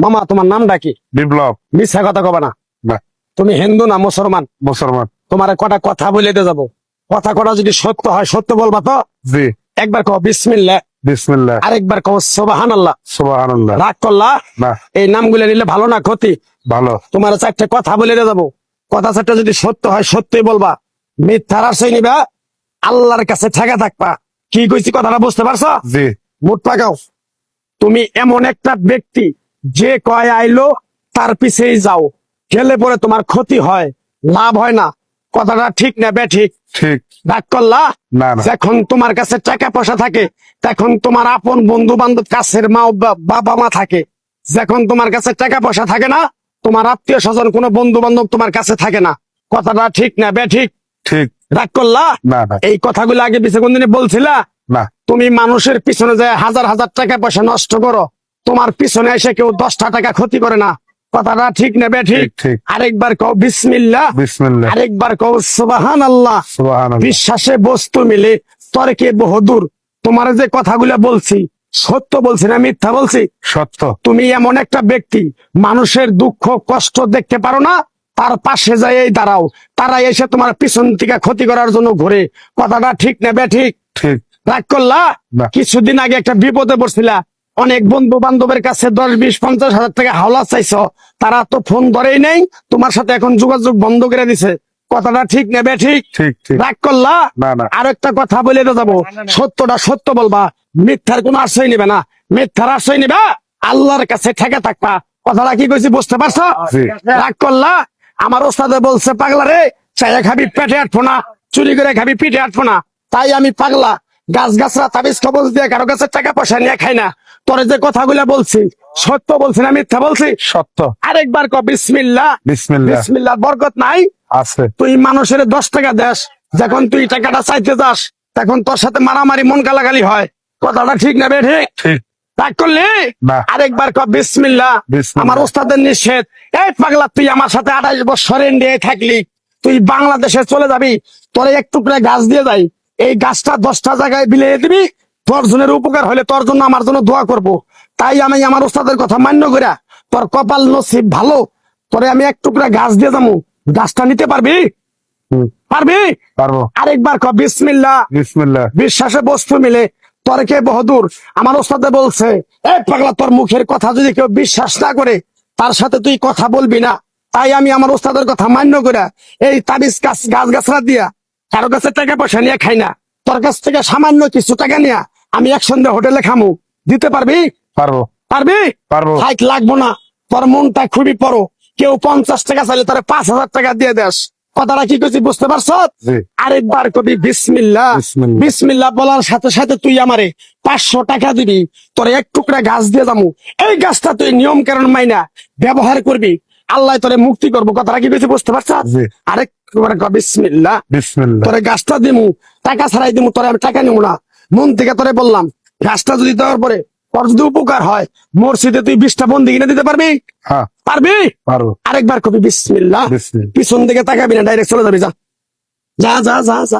মামা তোমার নামটা কি? বিপ্লব। মিথ্যা কথা কবা না। না। তুমি হিন্দু না মুসলমান? মুসলমান। তোমার কটা কথা বলে দিয়ে যাবো, কথা কটা যদি সত্য হয় সত্য বলবা তো? জি। একবার কও বিসমিল্লাহ। বিসমিল্লাহ। আরেকবার কও সুবহানাল্লাহ। সুবহানাল্লাহ। রাগ করলা? না। এই নামগুলো নিলে ভালো না ক্ষতি? ভালো। তোমার চারটে কথা বলে দিয়ে যাবো, কথা চারটা যদি সত্য হয় সত্যই বলবা, মিথ্যার আশ্রয় নিবা, আল্লাহর কাছে ঠেকা থাকবা। কি কইছি কথাটা বুঝতে পারছো? জি। মুখ পাকাও। তুমি এমন একটা ব্যক্তি যে কয় আইলো তার পিছেই যাও, গেলে পরে তোমার ক্ষতি হয়, লাভ হয় না। কথাটা ঠিক না বে ঠিক? ঠিক। রাগ করলা? না না। যখন তোমার কাছে টাকা পয়সা থাকে তখন তোমার আপন বন্ধু বান্ধব, কাছের মা বাবা মা থাকে। যখন তোমার কাছে টাকা পয়সা থাকে না, তোমার আত্মীয় স্বজন কোনো বন্ধু বান্ধব তোমার কাছে থাকে না। কথাটা ঠিক না বে ঠিক? ঠিক। রাগ করলা? না না। এই কথাগুলো আগে পিছে কোনদিনে বলছিলা? না। তুমি মানুষের পিছনে যায় হাজার হাজার টাকা পয়সা নষ্ট করো, তোমার পিছনে এসে কেউ 10টা টাকা ক্ষতি করে না। কথাটা ঠিক না বে ঠিক? ঠিক। আরেকবার কও বিসমিল্লাহ। বিসমিল্লাহ। আরেকবার কও সুবহানাল্লাহ। সুবহানাল্লাহ। বিশ্বাসে বস্তু মিলে তর্কে বহুদূর। তোমার যে কথাগুলো বলছি সত্য বলছি না মিথ্যা বলছি? সত্য। তুমি এমন একটা ব্যক্তি, মানুষের দুঃখ কষ্ট দেখতে পারো না, তার পাশে যাই দাঁড়াও, তারা এসে তোমার পিছন থেকে ক্ষতি করার জন্য ঘুরে। কথাটা ঠিক না বে ঠিক? ঠিক। রাগ করলা? না। কিছুদিন আগে একটা বিপদে পড়ছিলা, অনেক বন্ধু বান্ধবের কাছে 10, 20, 50 হাজার টাকা হাওলা চাইছো, তারা তো ফোন ধরেই নেই, তোমার সাথে এখন যোগাযোগ বন্ধ করে দিছে। কথাটা ঠিক না বে ঠিক? ঠিক। ঠিক। রাগ করলা? না না। আর একটা কথা বলে যাবো, সত্যটা সত্য বলবা, মিথ্যার কোনো আশ্রয় নিবে না। মিথ্যার আশ্রয় নিবা, আল্লাহর কাছে ঠেকে থাকবা। কথাটা কি কইছি বুঝতে পারছো? জি। রাগ করলা? আমার ওস্তাদে বলছে পাগলা রে, চাইয়া খাবি পেটে আটবো না, চুরি করে খাবি পিঠে আটবো না। তাই আমি পাগলা, গাছ গাছরা তাবিজ কবজ দিয়ে কারো কাছে টাকা পয়সা নিয়ে খাই না। তোরে যে কথাগুলা বলছি সত্য বলছি না মিথ্যা বলছি? সত্য। আরেকবার ক বিসমিল্লাহ। বিসমিল্লাহ। বিসমিল্লাহ বরকত নাই? আছে। তুই মানুষের 10 টাকা দেস, যখন তুই টাকাটা চাইতে যাস তখন তোর সাথে মারামারি মন গালাগালি হয়। কথাটা ঠিক না বে ঠিক? ঠিক। রাগ করলি? না। আরেকবার ক বিসমিল্লাহ। বিসমিল্লাহ। আমার ওস্তাদের নিষেধ। এই পাগলা, তুই আমার সাথে 28 বছর ইন্ডিয়ায় থাকলি, তুই বাংলাদেশে চলে যাবি, তোরে এক টুকরা গাছ দিয়ে যাই, এই গাছটা 10টা জায়গায় বিলিয়ে দিবি, তোর জনের উপকার হলে তোর জন্য আমার জন্য দোয়া করব। তাই আমি আমার ওস্তাদের কথা মান্য করিয়া, তোর কপাল নসিব ভালো, তোরে আমি এক টুকরা গাছ দিয়ে যাবো, গাছটা নিতে পারবি? পারবি? পারবো। আরেকবার ক বিসমিল্লাহ। বিসমিল্লাহ। বিশ্বাসে বস্তু মিলে তর্কে বহুদূর। আমার ওস্তাদে বলছে, এই পাগলা, তোর মুখের কথা যদি কেউ বিশ্বাস না করে তার সাথে তুই কথা বলবি না। তাই আমি আমার ওস্তাদের কথা মান্য করে এই তাবিজ গাছ গাছরা দিয়া কারো কাছে টাকা পয়সা নিয়ে খাই না। তোর কাছ থেকে সামান্য কিছু টাকা নিয়ে আমি একসঙ্গে হোটেলে খামু, দিতে পারবি? পারবো। পারবি? পারবো। হাইট লাগবো না, তোর মনটা খুবই বড়। কেউ 50 টাকা চাইলে তোর 5,000 টাকা দিয়ে দেস। কথাটা কি করছি বুঝতে পারছ? জি। আরেকবার কবি বিসমিল্লাহ। বিসমিল্লাহ। বিসমিল্লাহ বলার সাথে সাথে তুই আমারে 500 টাকা দিবি, তোর এক টুকরা গাছ দিয়ে যাবো। এই গাছটা তুই নিয়ম কারণ মাইনা ব্যবহার করবি, আল্লাহ তোরে মুক্তি করবো। কথাটা কি কইছি বুঝতে পারছ? জি। আরেকবার ক বিসমিল্লাহ। বিসমিল্লাহ। তোরে গাছটা দিমু, টাকা ছাড়াই দিমু, তোরে আমি টাকা নিবো না, মন থেকে তোরে বললাম। গাছটা যদি দেওয়ার পরে তোর যদি উপকার হয়, মসজিদে তুই 20টা বন্দি কিনে দিতে পারবি? হ্যাঁ পারবি? পারবো। আরেকবার কবি বিসমিল্লাহ। বিসমিল্লাহ। পিছন দিকে তাকাবি না, ডাইরেক্ট চলে যাবি। যা যা যা যা যা।